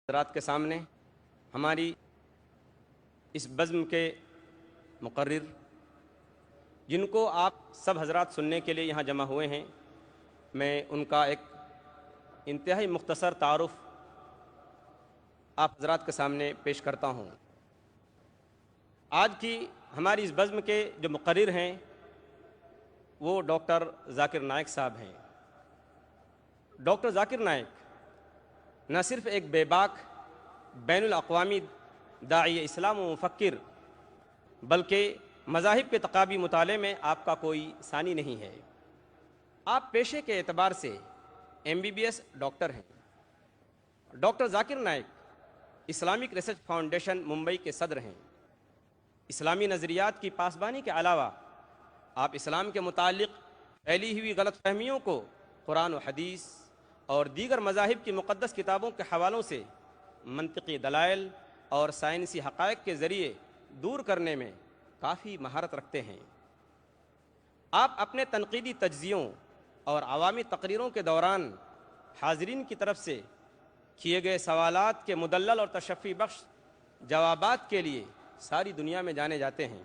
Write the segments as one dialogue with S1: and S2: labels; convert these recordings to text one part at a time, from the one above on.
S1: حضرات کے سامنے ہماری اس بزم کے مقرر جن کو آپ سب حضرات سننے کے لیے یہاں جمع ہوئے ہیں، میں ان کا ایک انتہائی مختصر تعارف آپ حضرات کے سامنے پیش کرتا ہوں۔ آج کی ہماری اس بزم کے جو مقرر ہیں وہ ڈاکٹر ذاکر نائک صاحب ہیں۔ ڈاکٹر ذاکر نائک نہ صرف ایک بے باک بین الاقوامی داعی اسلام و مفکر، بلکہ مذاہب کے تقابی مطالعے میں آپ کا کوئی ثانی نہیں ہے۔ آپ پیشے کے اعتبار سے MBBS ڈاکٹر ہیں۔ Doctor Zakir Naik Islamic research foundation Mumbai کے صدر ہیں۔ اسلامی نظریات کی پاسبانی کے علاوہ آپ اسلام کے متعلق پھیلی ہوئی غلط فہمیوں کو قرآن و حدیث اور دیگر مذاہب کی مقدس کتابوں کے حوالوں سے منطقی دلائل اور سائنسی حقائق کے ذریعے دور کرنے میں کافی مہارت رکھتے ہیں۔ آپ اپنے تنقیدی تجزیوں اور عوامی تقریروں کے دوران حاضرین کی طرف سے کیے گئے سوالات کے مدلل اور تشفی بخش جوابات کے لیے ساری دنیا میں جانے جاتے ہیں۔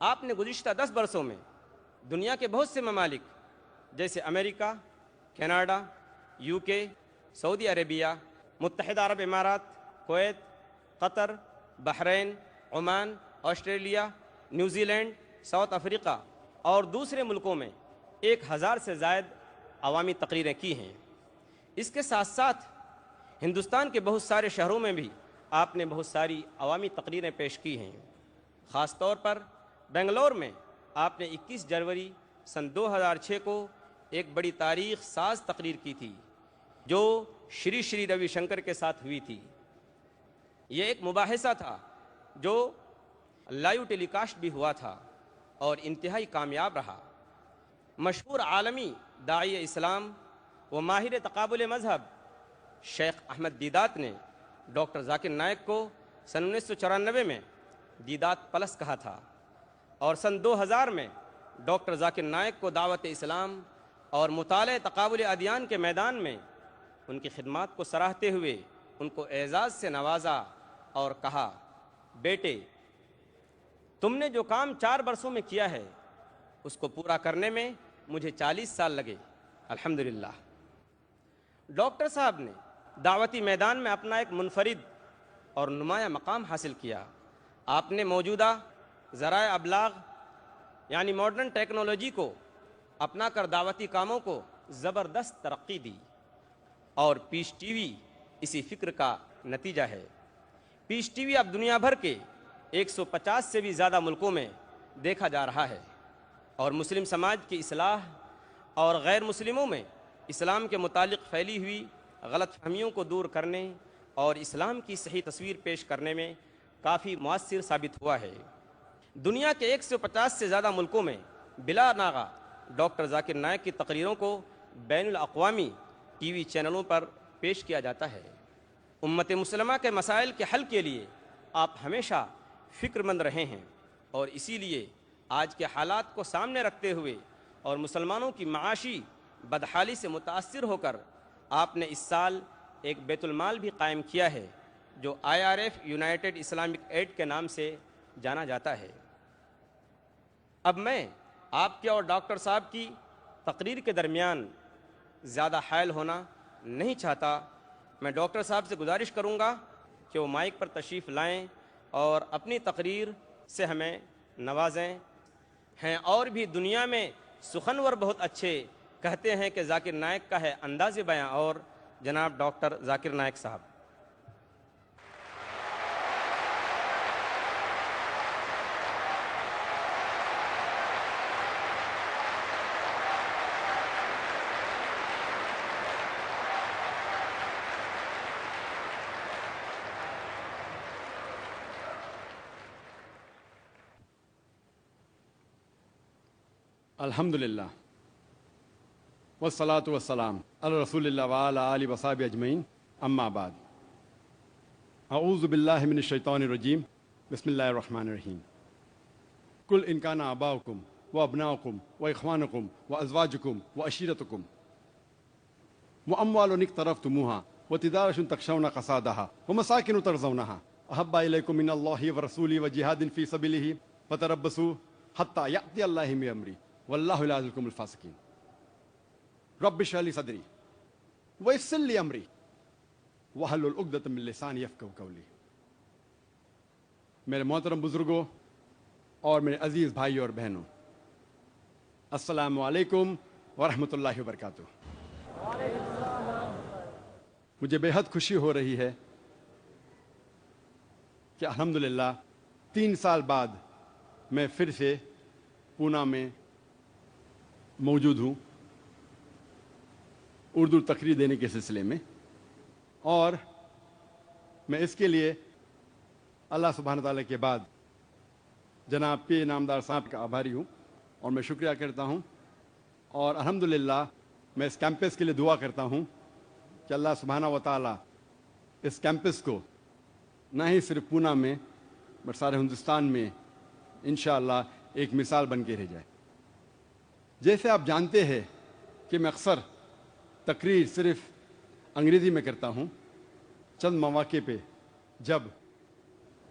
S1: آپ نے گزشتہ 10 برسوں میں دنیا کے بہت سے ممالک جیسے America, Canada, UK، Saudi Arabia, متحدہ عرب امارات، Kuwait, Qatar, Bahrain, Oman, Australia, New Zealand, South Africa اور دوسرے ملکوں میں 1000 سے زائد عوامی تقریریں کی ہیں۔ اس کے ساتھ ساتھ ہندوستان کے بہت سارے شہروں میں بھی آپ نے بہت ساری عوامی تقریریں پیش کی ہیں۔ خاص طور پر بنگلور میں آپ نے 21 جنوری سن 2006 کو ایک بڑی تاریخ ساز تقریر کی تھی جو شری شری روی شنکر کے ساتھ ہوئی تھی۔ یہ ایک مباحثہ تھا جو لائیو ٹیلی کاسٹ بھی ہوا تھا اور انتہائی کامیاب رہا۔ مشہور عالمی داعی اسلام و ماہر تقابل مذہب شیخ احمد دیدات نے ڈاکٹر ذاکر نائک کو سن 1994 میں دیدات پلس کہا تھا اور سن 2000 میں ڈاکٹر ذاکر نائک کو دعوت اسلام اور مطالعہ تقابل ادیان کے میدان میں ان کی خدمات کو سراہتے ہوئے ان کو اعزاز سے نوازا اور کہا، بیٹے تم نے جو کام 4 برسوں میں کیا ہے اس کو پورا کرنے میں مجھے 40 سال لگے، الحمدللہ۔ ڈاکٹر صاحب نے دعوتی میدان میں اپنا ایک منفرد اور نمایاں مقام حاصل کیا۔ آپ نے موجودہ ذرائع ابلاغ یعنی ماڈرن ٹیکنالوجی کو اپنا کر دعوتی کاموں کو زبردست ترقی دی اور پیس ٹی وی اسی فکر کا نتیجہ ہے۔ پیس ٹی وی اب دنیا بھر کے 150 سے بھی زیادہ ملکوں میں دیکھا جا رہا ہے اور مسلم سماج کی اصلاح اور غیر مسلموں میں اسلام کے متعلق پھیلی ہوئی غلط فہمیوں کو دور کرنے اور اسلام کی صحیح تصویر پیش کرنے میں کافی مؤثر ثابت ہوا ہے۔ دنیا کے 150 سے زیادہ ملکوں میں بلا ناغہ ڈاکٹر ذاکر نائک کی تقریروں کو بین الاقوامی ٹی وی چینلوں پر پیش کیا جاتا ہے۔ امت مسلمہ کے مسائل کے حل کے لیے آپ ہمیشہ فکر مند رہے ہیں اور اسی لیے آج کے حالات کو سامنے رکھتے ہوئے اور مسلمانوں کی معاشی بدحالی سے متاثر ہو کر آپ نے اس سال ایک بیت المال بھی قائم کیا ہے جو IRF یونائٹڈ اسلامک ایڈ کے نام سے جانا جاتا ہے۔ اب میں آپ کے اور ڈاکٹر صاحب کی تقریر کے درمیان زیادہ حائل ہونا نہیں چاہتا۔ میں ڈاکٹر صاحب سے گزارش کروں گا کہ وہ مائک پر تشریف لائیں اور اپنی تقریر سے ہمیں نوازیں۔ ہیں اور بھی دنیا میں سخنور بہت اچھے، کہتے ہیں کہ ذاکر نائک کا ہے انداز بیاں، اور جناب ڈاکٹر ذاکر نائک صاحب۔
S2: الحمدللہ والصلاة والسلام علی رسول اللہ وعلی آلہ وصحبہ اجمعین، اما بعد۔ اعوذ باللہ من الشیطان الرجیم، بسم اللہ الرحمن الرحیم۔ قل ان کان آباؤکم وابناؤکم واخوانکم وازواجکم وعشیرتکم واموال اقترفتموها وتجارة تخشون كسادها ومساكن ترضونها أحب إليكم من الله ورسوله وجهاد في سبيله فتربصوا حتى يأتي الله بأمره والله لا يهدي القوم الفاسقين رب اشرح لي صدري ويسر لي أمري واحلل عقدة من لساني يفقهوا قولي. میرے محترم بزرگوں اور میرے عزیز بھائیوں اور بہنوں، السلام علیکم ورحمۃ اللہ وبرکاتہ. مجھے بے حد خوشی ہو رہی ہے کہ الحمدللہ 3 سال بعد میں پھر سے پونا میں موجود ہوں اردو تقریر دینے کے سلسلے میں، اور میں اس کے لیے اللہ سبحانہ تعالیٰ کے بعد جناب پی نامدار صاحب کا آبھاری ہوں اور میں شکریہ کرتا ہوں. اور الحمدللہ میں اس کیمپس کے لیے دعا کرتا ہوں کہ اللہ سبحانہ و تعالیٰ اس کیمپس کو نہ ہی صرف پونا میں بٹ سارے ہندوستان میں انشاءاللہ ایک مثال بن کے رہ جائے. جیسے آپ جانتے ہیں کہ میں اکثر تقریر صرف انگریزی میں کرتا ہوں. چند مواقع پہ جب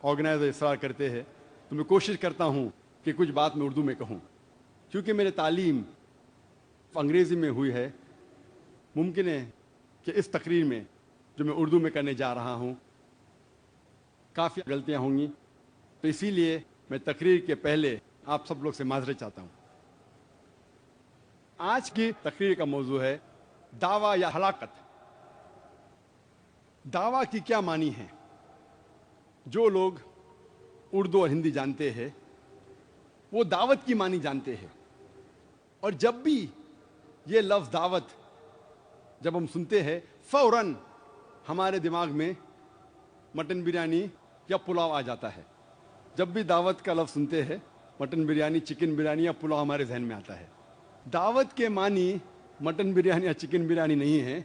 S2: آرگنائزر اصرار کرتے ہیں تو میں کوشش کرتا ہوں کہ کچھ بات میں اردو میں کہوں. کیونکہ میری تعلیم انگریزی میں ہوئی ہے، ممکن ہے کہ اس تقریر میں جو میں اردو میں کرنے جا رہا ہوں کافی غلطیاں ہوں گی، تو اسی لیے میں تقریر کے پہلے آپ سب لوگ سے معذرت چاہتا ہوں. آج کی تقریر کا موضوع ہے دعویٰ یا ہلاکت. دعویٰ کی کیا معنی ہے؟ جو لوگ اردو اور ہندی جانتے ہیں وہ دعوت کی معنی جانتے ہیں، اور جب بھی یہ لفظ دعوت جب ہم سنتے ہیں فوراً ہمارے دماغ میں مٹن بریانی یا پلاؤ آ جاتا ہے. جب بھی دعوت کا لفظ سنتے ہیں مٹن بریانی، چکن بریانی یا پلاؤ ہمارے ذہن میں آتا ہے. دعوت کے معنی مٹن بریانی یا چکن بریانی نہیں ہے.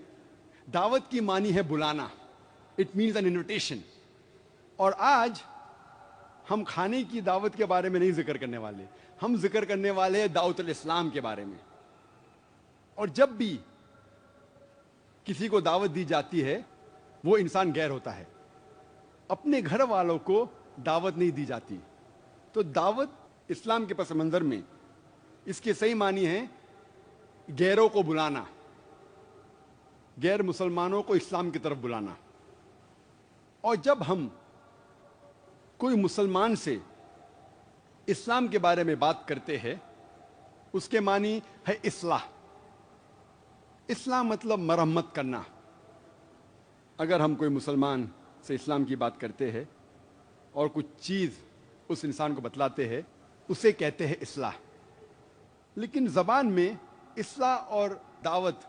S2: دعوت کی معنی ہے بلانا. It means an invitation. اور آج ہم کھانے کی دعوت کے بارے میں نہیں ذکر کرنے والے، ہم ذکر کرنے والے ہیں دعوت الاسلام کے بارے میں. اور جب بھی کسی کو دعوت دی جاتی ہے وہ انسان غیر ہوتا ہے، اپنے گھر والوں کو دعوت نہیں دی جاتی. تو دعوت اسلام کے پس منظر میں اس کے صحیح معنی ہے غیروں کو بلانا، غیر مسلمانوں کو اسلام کی طرف بلانا. اور جب ہم کوئی مسلمان سے اسلام کے بارے میں بات کرتے ہیں اس کے معنی ہے اصلاح. اسلام مطلب مرمت کرنا. اگر ہم کوئی مسلمان سے اسلام کی بات کرتے ہیں اور کچھ چیز اس انسان کو بتلاتے ہیں اسے کہتے ہیں اصلاح. لیکن زبان میں اصلاح اور دعوت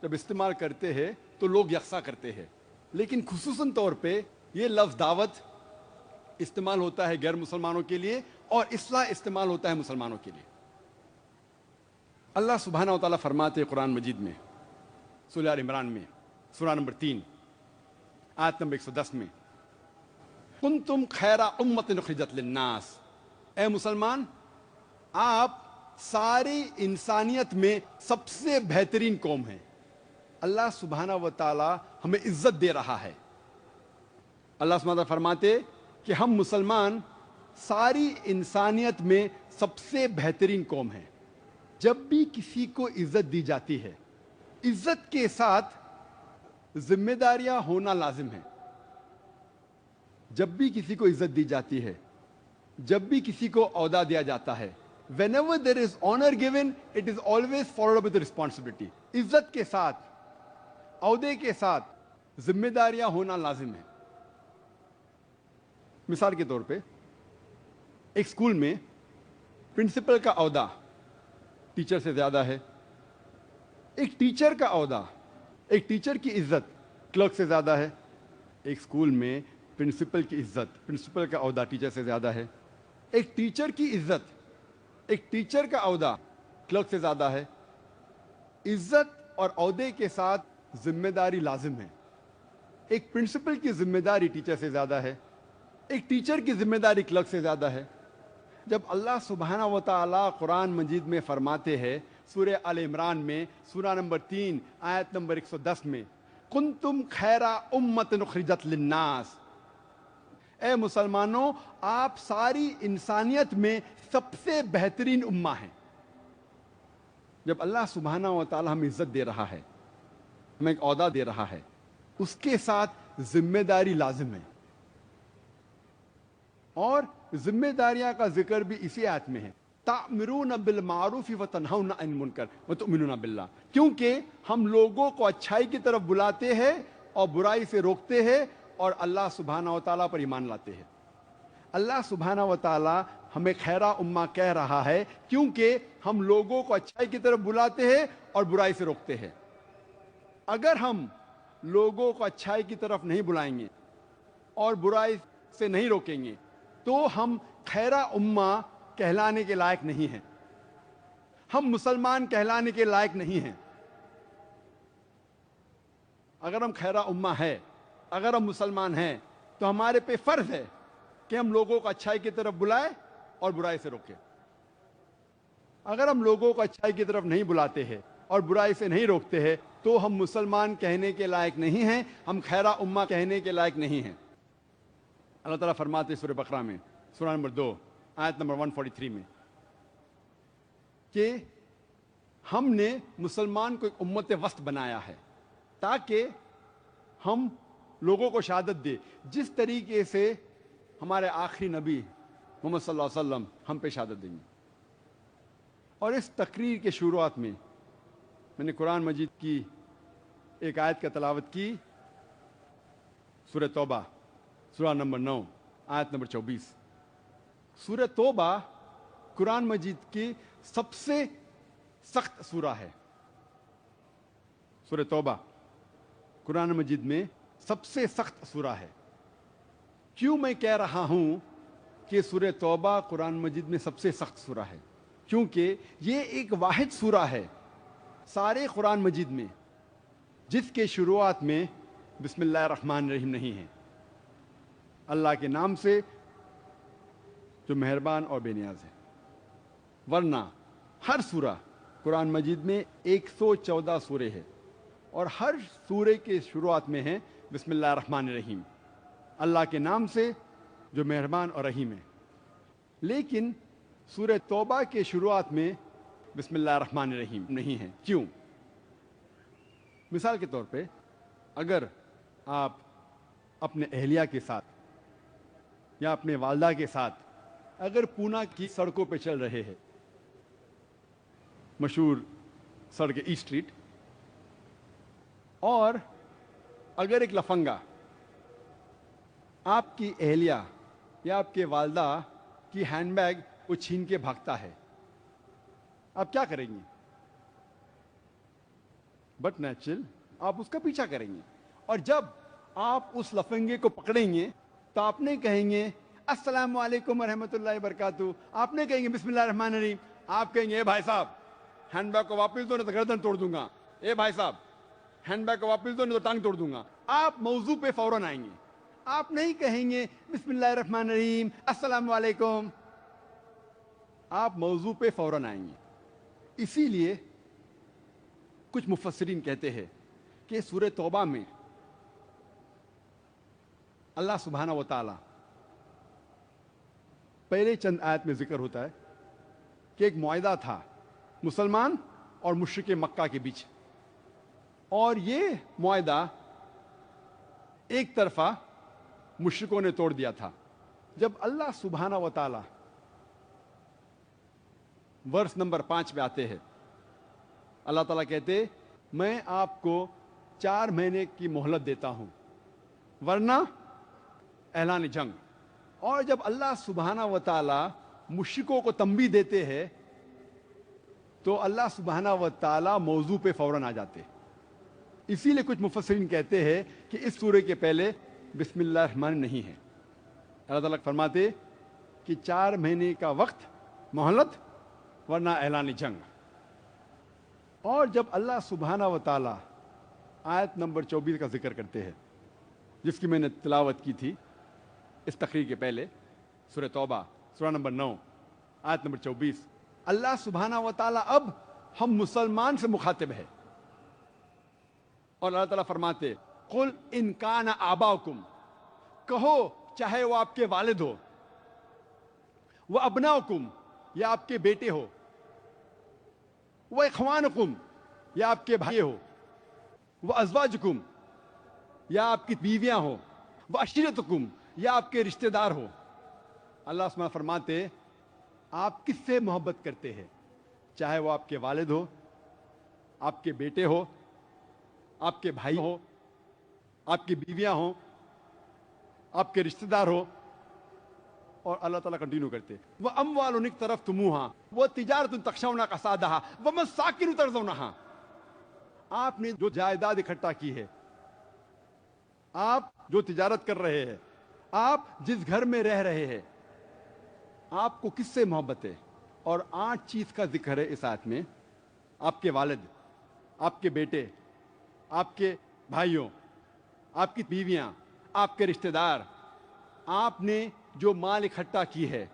S2: جب استعمال کرتے ہیں تو لوگ یکساں کرتے ہیں، لیکن خصوصاً طور پہ یہ لفظ دعوت استعمال ہوتا ہے غیر مسلمانوں کے لیے اور اصلاح استعمال ہوتا ہے مسلمانوں کے لیے. اللہ سبحانہ و تعالیٰ فرماتے ہیں قرآن مجید میں سورہ آل عمران میں سورہ نمبر 3 آیت نمبر 110 میں کنتم خیر امۃ اخرجت للناس. اے مسلمان، آپ ساری انسانیت میں سب سے بہترین قوم ہیں. اللہ سبحانہ و تعالیٰ ہمیں عزت دے رہا ہے. اللہ سبحانہ و تعالیٰ فرماتے کہ ہم مسلمان ساری انسانیت میں سب سے بہترین قوم ہیں. جب بھی کسی کو عزت دی جاتی ہے عزت کے ساتھ ذمہ داریاں ہونا لازم ہے. جب بھی کسی کو عزت دی جاتی ہے، جب بھی کسی کو عہدہ دیا جاتا ہے، whenever there is honor given it is always followed up with responsibility. عزت کے ساتھ، عہدے کے ساتھ ذمہ داریاں ہونا لازم ہے. مثال کے طور پہ ایک اسکول میں پرنسپل کا عہدہ ٹیچر سے زیادہ ہے. ایک ٹیچر کا عہدہ، ایک ٹیچر کی عزت کلرک سے زیادہ ہے. ایک اسکول میں پرنسپل کی عزت، پرنسپل کا عہدہ ٹیچر سے زیادہ ہے. ایک ٹیچر کی عزت، ایک ٹیچر کا عہدہ کلرک سے زیادہ ہے. عزت اور عہدے کے ساتھ ذمہ داری لازم ہے. ایک پرنسپل کی ذمہ داری ٹیچر سے زیادہ ہے، ایک ٹیچر کی ذمہ داری کلرک سے زیادہ ہے. جب اللہ سبحانہ و تعالیٰ قرآن مجید میں فرماتے ہیں سورہ آل عمران میں سورہ نمبر 3 آیت نمبر 110 میں کنتم خیر امت اخرجت للناس، اے مسلمانوں آپ ساری انسانیت میں سب سے بہترین امہ ہیں۔ جب اللہ سبحانہ و تعالی ہمیں عزت دے رہا ہے، ہمیں ایک عہدہ دے رہا ہے، اس کے ساتھ ذمہ داری لازم ہے، اور ذمہ داریاں کا ذکر بھی اسی آیت میں ہے، تأمرون بالمعروف وتنہون عن المنکر وتؤمنون باللہ، کیونکہ ہم لوگوں کو اچھائی کی طرف بلاتے ہیں اور برائی سے روکتے ہیں اور اللہ سبحانہ و تعالیٰ پر ایمان لاتے ہیں۔ اللہ سبحانہ و تعالیٰ ہمیں خیرہ امہ کہہ رہا ہے کیونکہ ہم لوگوں کو اچھائی کی طرف بلاتے ہیں اور برائی سے روکتے ہیں۔ اگر ہم لوگوں کو اچھائی کی طرف نہیں بلائیں گے اور برائی سے نہیں روکیں گے تو ہم خیرہ امہ کہلانے کے لائق نہیں ہیں، ہم مسلمان کہلانے کے لائق نہیں ہیں۔ اگر ہم خیرہ امہ ہے، اگر ہم مسلمان ہیں تو ہمارے پہ فرض ہے کہ ہم لوگوں کو اچھائی کی طرف بلائیں اور برائی سے روکیں۔ اگر ہم لوگوں کو اچھائی کی طرف نہیں بلاتے ہیں اور برائی سے نہیں روکتے ہیں تو ہم مسلمان کہنے کے لائق نہیں ہیں، ہم خیرہ امہ کہنے کے لائق نہیں ہیں۔ اللہ تعالیٰ فرماتے ہیں سورہ بقرہ میں، سورہ نمبر 2 آیت نمبر 143 میں کہ ہم نے مسلمان کو ایک امت وسط بنایا ہے تاکہ ہم لوگوں کو شہادت دے جس طریقے سے ہمارے آخری نبی محمد صلی اللہ علیہ وسلم ہم پہ شہادت دیں گے۔ اور اس تقریر کے شروعات میں نے قرآن مجید کی ایک آیت کا تلاوت کی، سورہ توبہ سورہ نمبر 9 آیت نمبر 24۔ سورہ توبہ قرآن مجید کی سب سے سخت سورہ ہے۔ سورہ توبہ قرآن مجید میں سب سے سخت سورہ ہے۔ کیوں میں کہہ رہا ہوں کہ سورہ توبہ قرآن مجید میں سب سے سخت سورہ ہے؟ کیونکہ یہ ایک واحد سورہ ہے سارے قرآن مجید میں جس کے شروعات میں بسم اللہ الرحمن الرحیم نہیں ہے، اللہ کے نام سے جو مہربان اور بے نیاز ہے۔ ورنہ ہر سورہ قرآن مجید میں 114 سورے ہیں اور ہر سورے کے شروعات میں ہے بسم اللہ الرحمن الرحیم، اللہ کے نام سے جو مہربان اور رحیم ہے۔ لیکن سورہ توبہ کے شروعات میں بسم اللہ الرحمن الرحیم نہیں ہے۔ کیوں؟ مثال کے طور پہ اگر آپ اپنے اہلیہ کے ساتھ یا اپنے والدہ کے ساتھ اگر پونا کی سڑکوں پہ چل رہے ہیں، مشہور سڑک ای اسٹریٹ، اور اگر ایک لفنگا آپ کی اہلیہ یا آپ کے والدہ کی ہینڈ بیگ کو چھین کے بھاگتا ہے، آپ کیا کریں گے؟ بٹ نیچرل آپ اس کا پیچھا کریں گے، اور جب آپ اس لفنگے کو پکڑیں گے تو آپ نے کہیں گے السلام علیکم ورحمۃ اللہ وبرکاتہ، آپ نے کہیں گے بسم اللہ الرحمن الرحیم، آپ کہیں گے اے بھائی صاحب ہینڈ بیگ کو واپس دو نہیں تو گردن توڑ دوں گا، اے بھائی صاحب ہینڈ بیگ کو واپس دو نہیں تو ٹانگ توڑ دوں گا۔ آپ موضوع پہ فوراً آئیں گے، آپ نہیں کہیں گے بسم اللہ الرحمن الرحیم السلام علیکم، آپ موضوع پہ فوراً آئیں گے۔ اسی لیے کچھ مفسرین کہتے ہیں کہ سورہ توبہ میں اللہ سبحانہ و تعالی پہلے چند آیت میں ذکر ہوتا ہے کہ ایک معاہدہ تھا مسلمان اور مشرک مکہ کے بیچ، اور یہ معاہدہ ایک طرفہ مشرکوں نے توڑ دیا تھا۔ جب اللہ سبحانہ و تعالی ورس نمبر 5 پہ آتے ہیں، اللہ تعالیٰ کہتے میں آپ کو 4 مہینے کی مہلت دیتا ہوں ورنہ اعلان جنگ۔ اور جب اللہ سبحانہ و تعالی مشرکوں کو تنبیہ دیتے ہیں تو اللہ سبحانہ و تعالی موضوع پہ فوراً آ جاتے۔ اسی لیے کچھ مفسرین کہتے ہیں کہ اس سورے کے پہلے بسم اللہ الرحمن نہیں ہے۔ اللہ تعالیٰ فرماتے کہ 4 مہینے کا وقت مہلت ورنہ اعلان جنگ۔ اور جب اللہ سبحانہ و تعالی آیت نمبر 24 کا ذکر کرتے ہیں جس کی میں نے تلاوت کی تھی اس تقریر کے پہلے، سورہ توبہ سورہ نمبر 9 آیت نمبر 24، اللہ سبحانہ و تعالی اب ہم مسلمان سے مخاطب ہے۔ اور اللہ تعالیٰ فرماتے قل ان کان آباؤکم، کہو چاہے وہ آپ کے والد ہو، وہ ابناؤکم یا آپ کے بیٹے ہو، وہ اخوانکم یا آپ کے بھائی ہو، وہ ازواجکم یا آپ کی بیویاں ہو، وہ عشیرتکم یا آپ کے رشتہ دار ہو۔ اللہ سبحانہ فرماتے آپ کس سے محبت کرتے ہیں، چاہے وہ آپ کے والد ہو، آپ کے بیٹے ہو، آپ کے بھائی ہو، آپ کی بیویاں ہوں، آپ کے رشتہ دار ہو۔ اور اللہ تعالیٰ کنٹینیو کرتے وہ اموال طرف تمہاں وہ تجارت تخشون کسادہا ومساکن ترضونہا، آپ نے جو جائیداد اکٹھا کی ہے، آپ جو تجارت کر رہے ہیں، آپ جس گھر میں رہ رہے ہیں، آپ کو کس سے محبت ہے؟ اور 8 چیز کا ذکر ہے اس آیت میں، آپ کے والد، آپ کے بیٹے، آپ کے بھائیوں، آپ کی بیویاں، آپ کے رشتہ دار، آپ نے جو مال اکٹھا کی ہے،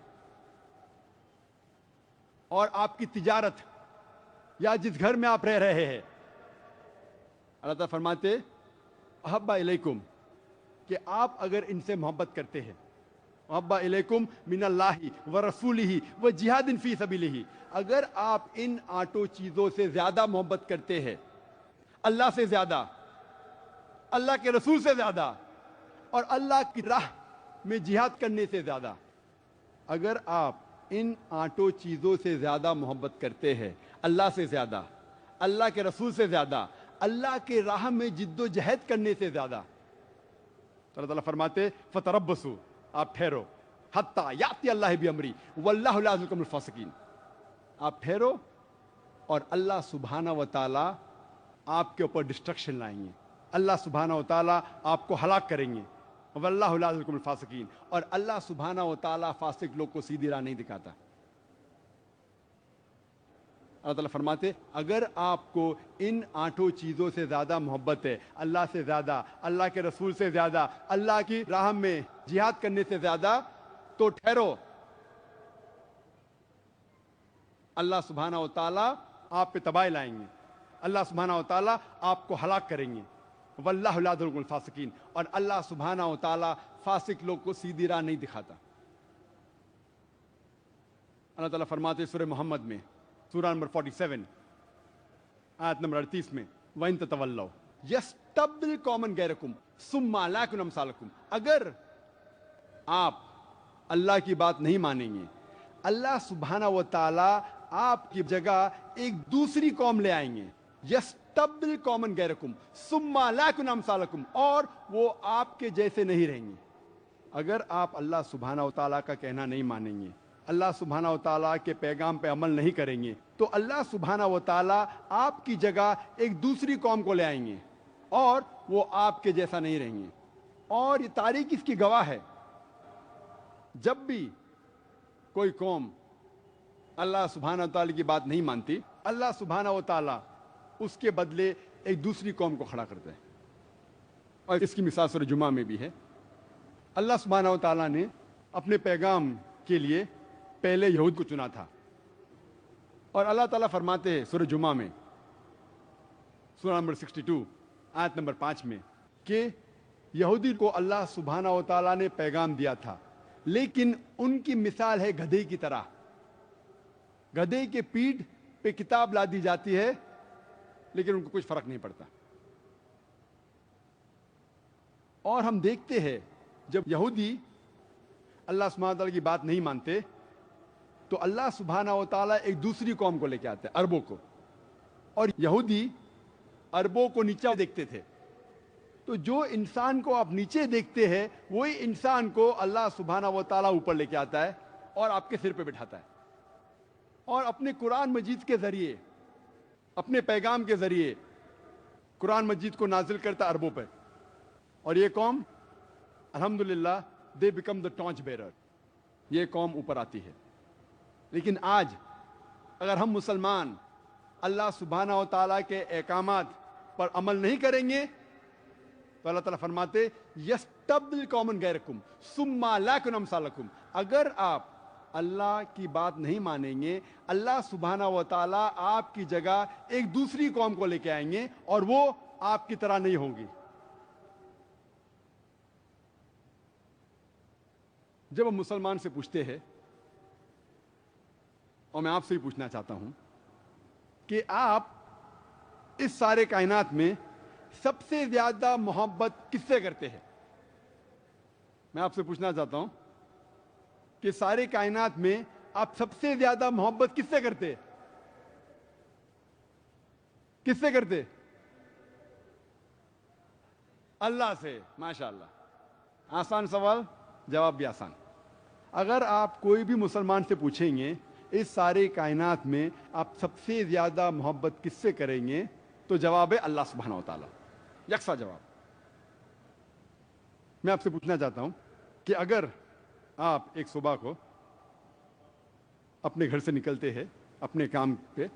S2: اور آپ کی تجارت یا جس گھر میں آپ رہ رہے ہیں۔ اللہ تعالیٰ فرماتے احب الیکم، کہ آپ اگر ان سے محبت کرتے ہیں، احب الیکم من اللہ ورسولہ وجہاد فی سبیلہ، اگر آپ ان 8 چیزوں سے زیادہ محبت کرتے ہیں، اللہ سے زیادہ، اللہ کے رسول سے زیادہ، اور اللہ کی راہ میں جہاد کرنے سے زیادہ، اگر آپ ان 8 چیزوں سے زیادہ محبت کرتے ہیں، اللہ سے زیادہ، اللہ کے رسول سے زیادہ، اللہ کے راہ میں جد و جہد کرنے سے زیادہ، تو اللہ تعالیٰ فرماتے فتربصوا، آپ ٹھہرو، حتی یاتی اللہ بامری واللہ لا یحب الفاسقین، آپ ٹھہرو اور اللہ سبحانہ و تعالیٰ آپ کے اوپر ڈسٹرکشن لائیں گے، اللہ سبحانہ و تعالیٰ آپ کو ہلاک کریں گے، واللہ لا یحب الفاسقین، اور اللہ سبحانہ و تعالیٰ فاسق لوگ کو سیدھی راہ نہیں دکھاتا۔ اللہ تعالیٰ فرماتے اگر آپ کو ان 8 چیزوں سے زیادہ محبت ہے، اللہ سے زیادہ، اللہ کے رسول سے زیادہ، اللہ کی راہ میں جہاد کرنے سے زیادہ، تو ٹھہرو، اللہ سبحانہ و تعالیٰ آپ پہ تباہی لائیں گے، اللہ سبحانہ و تعالیٰ آپ کو ہلاک کریں گے، واللہ لا یحب الفاسقین، اور اللہ سبحانہ و تعالیٰ فاسق لوگ کو سیدھی راہ نہیں دکھاتا۔ اللہ تعالیٰ فرماتے سورہ محمد میں، سورہ نمبر 47 آیت نمبر 38 میں، وَإِن تَتَوَلَّوْا يَسْتَبْدِلْ قَوْمًا غَيْرَكُمْ ثُمَّ لَا يَكُونُوا أَمْثَالَكُمْ، اگر آپ اللہ کی بات نہیں مانیں گے، اللہ سبحانہ و تعالیٰ آپ کی جگہ ایک دوسری قوم لے آئیں گے، یستبدل قومًا غیرکم ثم لا یکونوا امثالکم، اور وہ آپ کے جیسے نہیں رہیں گے۔ اگر آپ اللہ سبحانہ و تعالیٰ کا کہنا نہیں مانیں گے، اللہ سبحانہ و تعالیٰ کے پیغام پہ عمل نہیں کریں گے، تو اللہ سبحانہ و تعالیٰ آپ کی جگہ ایک دوسری قوم کو لے آئیں گے اور وہ آپ کے جیسا نہیں رہیں گے۔ اور یہ تاریخ اس کی گواہ ہے، جب بھی کوئی قوم اللہ سبحانہ و تعالیٰ کی بات نہیں مانتی، اللہ سبحانہ و تعالیٰ اس کے بدلے ایک دوسری قوم کو کھڑا کرتا ہے۔ اور اس کی مثال سورہ جمعہ میں بھی ہے، اللہ سبحانہ و تعالیٰ نے اپنے پیغام کے لیے پہلے یہود کو چنا تھا، اور اللہ تعالیٰ فرماتے ہیں سورہ جمعہ میں، سورہ نمبر 62 آیت نمبر 5 میں، کہ یہودی کو اللہ سبحانہ و تعالیٰ نے پیغام دیا تھا، لیکن ان کی مثال ہے گدھے کی طرح، گدھے کے پیٹھ پہ کتاب لا دی جاتی ہے لیکن ان کو کچھ فرق نہیں پڑتا۔ اور ہم دیکھتے ہیں جب یہودی اللہ سبحانہ و تعالیٰ کی بات نہیں مانتے تو اللہ سبحانہ و تعالیٰ ایک دوسری قوم کو لے کے آتے ہیں، عربوں کو، اور یہودی عربوں کو نیچا دیکھتے تھے، تو جو انسان کو آپ نیچے دیکھتے ہیں وہی انسان کو اللہ سبحانہ و تعالیٰ اوپر لے کے آتا ہے اور آپ کے سر پہ بٹھاتا ہے، اور اپنے قرآن مجید کے ذریعے، اپنے پیغام کے ذریعے قرآن مجید کو نازل کرتا عربوں پہ، اور یہ قوم الحمدللہ they become the torch bearer, یہ قوم اوپر آتی ہے۔ لیکن آج اگر ہم مسلمان اللہ سبحانہ و تعالیٰ کے احکامات پر عمل نہیں کریں گے تو اللہ تعالیٰ فرماتے یستبدل قوما غیرکم ثم لا یکونوا امثالکم، اگر آپ اللہ کی بات نہیں مانیں گے، اللہ سبحانہ و تعالیٰ آپ کی جگہ ایک دوسری قوم کو لے کے آئیں گے اور وہ آپ کی طرح نہیں ہوں گی. جب ہم مسلمان سے پوچھتے ہیں، اور میں آپ سے ہی پوچھنا چاہتا ہوں کہ آپ اس سارے کائنات میں سب سے زیادہ محبت کس سے کرتے ہیں؟ میں آپ سے پوچھنا چاہتا ہوں کہ سارے کائنات میں آپ سب سے زیادہ محبت کس سے کرتے؟ کس سے کرتے؟ اللہ سے. ماشاء اللہ. آسان سوال، جواب بھی آسان. اگر آپ کوئی بھی مسلمان سے پوچھیں گے اس سارے کائنات میں آپ سب سے زیادہ محبت کس سے کریں گے، تو جواب ہے اللہ سبحانہ و تعالیٰ. یکساں جواب. میں آپ سے پوچھنا چاہتا ہوں کہ اگر آپ ایک صبح کو اپنے گھر سے نکلتے ہیں اپنے کام پہ،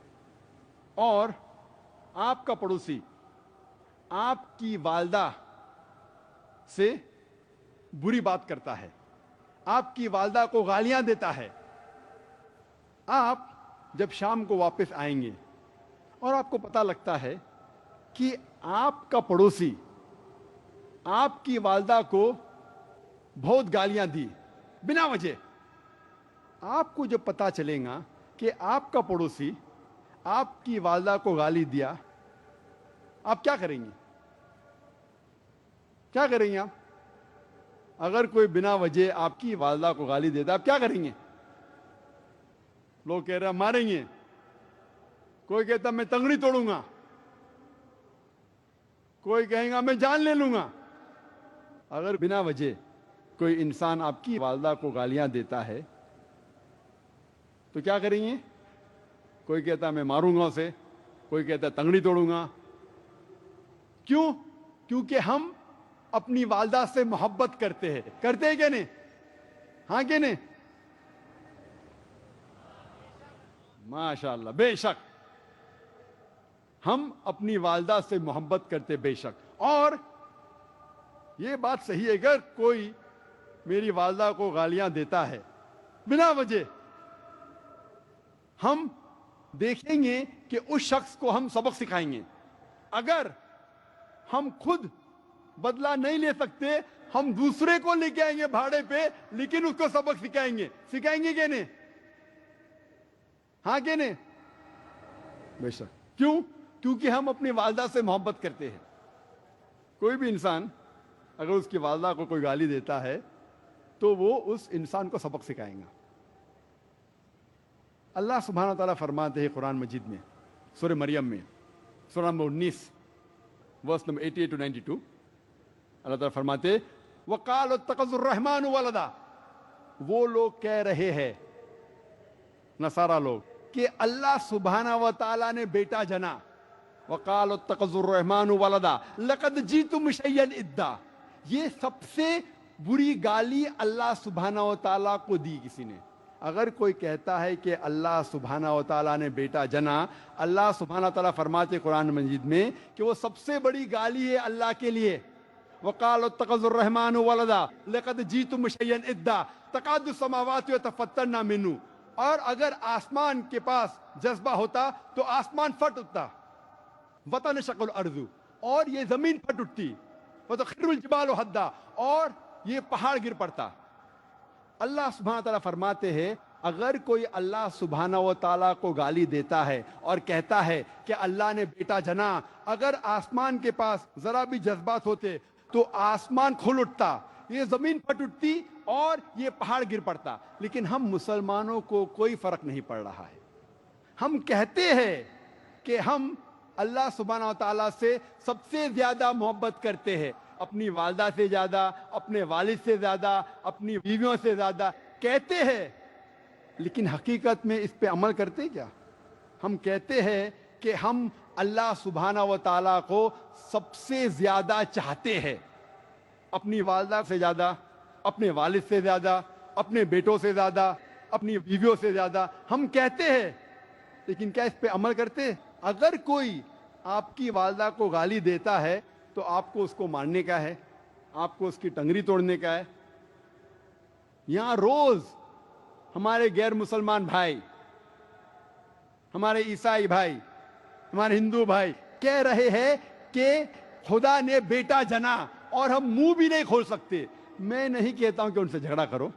S2: اور آپ کا پڑوسی آپ کی والدہ سے بری بات کرتا ہے، آپ کی والدہ کو گالیاں دیتا ہے، آپ جب شام کو واپس آئیں گے اور آپ کو پتہ لگتا ہے کہ آپ کا پڑوسی آپ کی والدہ کو بہت گالیاں دی بنا وجہ، آپ کو جب پتہ چلے گا کہ آپ کا پڑوسی آپ کی والدہ کو گالی دیا، آپ کیا کریں گے؟ کیا کریں گے آپ؟ اگر کوئی بنا وجہ آپ کی والدہ کو گالی دیتا، آپ کیا کریں گے؟ لوگ کہہ رہے ہیں ماریں گے، کوئی کہتا میں تنگڑی توڑوں گا، کوئی کہے گا میں جان لے لوں گا. اگر بنا وجہ کوئی انسان آپ کی والدہ کو گالیاں دیتا ہے تو کیا کریں گے؟ کوئی کہتا میں ماروں گا اسے، کوئی کہتا تنگڑی توڑوں گا. کیوں؟ کیونکہ ہم اپنی والدہ سے محبت کرتے ہیں. کرتے ہیں کہ نہیں؟ ہاں کہ نہیں؟ ماشاء اللہ. بے شک ہم اپنی والدہ سے محبت کرتے، بے شک. اور یہ بات صحیح ہے، اگر کوئی میری والدہ کو گالیاں دیتا ہے بنا وجہ، ہم دیکھیں گے کہ اس شخص کو ہم سبق سکھائیں گے. اگر ہم خود بدلہ نہیں لے سکتے، ہم دوسرے کو لے کے آئیں گے بھاڑے پہ، لیکن اس کو سبق سکھائیں گے. سکھائیں گے کہ نہیں؟ ہاں کہ نہیں؟ بے شک. کیوں؟ کیونکہ ہم اپنی والدہ سے محبت کرتے ہیں. کوئی بھی انسان اگر اس کی والدہ کو کوئی گالی دیتا ہے تو وہ اس انسان کو سبق سکھائیں گا. اللہ سبحانہ تعالیٰ فرماتے ہیں قرآن مجید میں سورہ مریم میں، سورہ نمبر 19 ورس نمبر 88 to 92، اللہ تعالیٰ فرماتے وَقَالُوا اتَّخَذَ الرَّحْمَنُ وَلَدًا. وہ لوگ کہہ رہے ہیں، نصارہ لوگ، کہ اللہ سبحانہ و تعالیٰ نے بیٹا جنا. وَقَالُوا اتَّخَذَ الرَّحْمَنُ وَلَدًا لَقَدْ جِئْتُمْ شَيْئًا إِدًّا. یہ سب سے بری گالی اللہ سبحانہ و تعالیٰ کو دی کسی نے. اگر کوئی کہتا ہے کہ اللہ سبحانہ و تعالیٰ نے بیٹا جنا، اللہ سبحانہ و تعالیٰ فرماتے قرآن مجید میں کہ وہ سب سے بڑی گالی ہے اللہ کے لیے. وَقَالُوا اتَّخَذَ الرَّحْمَنُ وَلَدًا لَقَدْ جِئْتُمْ شَيْئًا إِدًّا تَكَادُ السَّمَاوَاتُ يَتَفَطَّرْنَ مِنْهُ. اور اگر آسمان کے پاس جذبہ ہوتا تو آسمان پھٹ اٹھتا. وَتَنشَقُّ الْأَرْضُ. اور یہ زمین پھٹ اٹھتی. وَتَخِرُّ الْجِبَالُ هَدًّا. اور یہ پہاڑ گر پڑتا. اللہ سبحانہ تعالیٰ فرماتے ہیں اگر کوئی اللہ سبحانہ و تعالیٰ کو گالی دیتا ہے اور کہتا ہے کہ اللہ نے بیٹا جنا، اگر آسمان کے پاس ذرا بھی جذبات ہوتے تو آسمان کھل اٹھتا، یہ زمین پھٹ اٹھتی اور یہ پہاڑ گر پڑتا. لیکن ہم مسلمانوں کو کوئی فرق نہیں پڑ رہا ہے. ہم کہتے ہیں کہ ہم اللہ سبحانہ و تعالیٰ سے سب سے زیادہ محبت کرتے ہیں، اپنی والدہ سے زیادہ، اپنے والد سے زیادہ، اپنی بیویوں سے زیادہ کہتے ہیں، لیکن حقیقت میں اس پہ عمل کرتے کیا؟ ہم کہتے ہیں کہ ہم اللہ سبحانہ و تعالیٰ کو سب سے زیادہ چاہتے ہیں، اپنی والدہ سے زیادہ، اپنے والد سے زیادہ، اپنے بیٹوں سے زیادہ، اپنی بیویوں سے زیادہ ہم کہتے ہیں، لیکن کیا اس پہ عمل کرتے؟ اگر کوئی آپ کی والدہ کو گالی دیتا ہے تو آپ کو اس کو مارنے کا ہے، آپ کو اس کی ٹنگری توڑنے کا ہے. یہاں روز ہمارے غیر مسلمان بھائی، ہمارے عیسائی بھائی، ہمارے ہندو بھائی کہہ رہے ہیں کہ خدا نے بیٹا جنا اور ہم منہ بھی نہیں کھول سکتے. میں نہیں کہتا ہوں کہ ان سے جھگڑا کرو,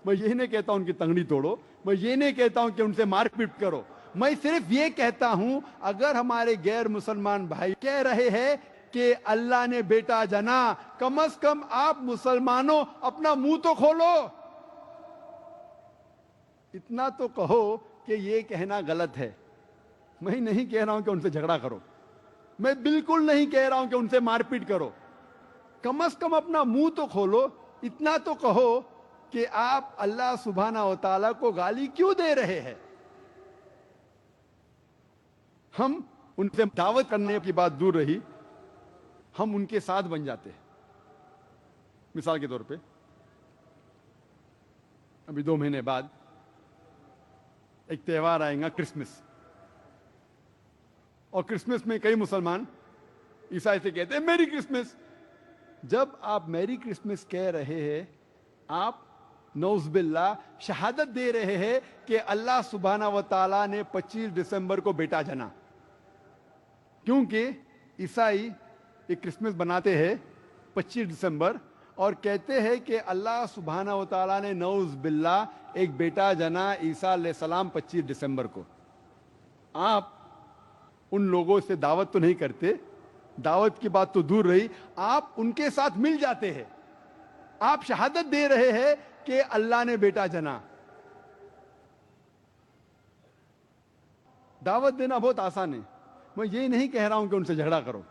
S2: میں یہ نہیں کہتا ہوں ان کی تنگڑی توڑو, میں یہ نہیں کہتا ہوں کہ ان سے مار پیٹ کرو. میں صرف یہ کہتا ہوں اگر ہمارے غیر مسلمان بھائی کہہ رہے ہیں کہ اللہ نے بیٹا جنا, کم از کم آپ مسلمانوں اپنا منہ تو کھولو, اتنا تو کہو کہ یہ کہنا غلط ہے. میں نہیں کہہ رہا ہوں کہ ان سے جھگڑا کرو, میں بالکل نہیں کہہ رہا ہوں کہ ان سے مار پیٹ کرو, کم از کم اپنا منہ تو کھولو, اتنا تو کہو کہ آپ اللہ سبحانہ و تعالیٰ کو گالی کیوں دے رہے ہیں. ہم ان سے دعوت کرنے کی بات دور رہی, ہم ان کے ساتھ بن جاتے ہیں. مثال کے طور پہ ابھی 2 مہینے بعد ایک تہوار آئے گا, کرسمس, اور کرسمس میں کئی مسلمان عیسائی سے کہتے ہیں میری کرسمس. جب آپ میری کرسمس کہہ رہے ہیں, آپ نعوذ باللہ شہادت دے رہے ہیں کہ اللہ سبحانہ و تعالیٰ نے 25 دسمبر کو بیٹا جنا. کیونکہ عیسائی ایک کرسمس بناتے ہیں 25 دسمبر اور کہتے ہیں کہ اللہ سبحانہ و تعالیٰ نے نعوذ باللہ ایک بیٹا جنا عیسیٰ علیہ السلام 25 دسمبر کو. آپ ان لوگوں سے دعوت تو نہیں کرتے, دعوت کی بات تو دور رہی, آپ ان کے ساتھ مل جاتے ہیں, آپ شہادت دے رہے ہیں کہ اللہ نے بیٹا جنا. دعوت دینا بہت آسان ہے, میں یہ نہیں کہہ رہا ہوں کہ ان سے جھگڑا کرو,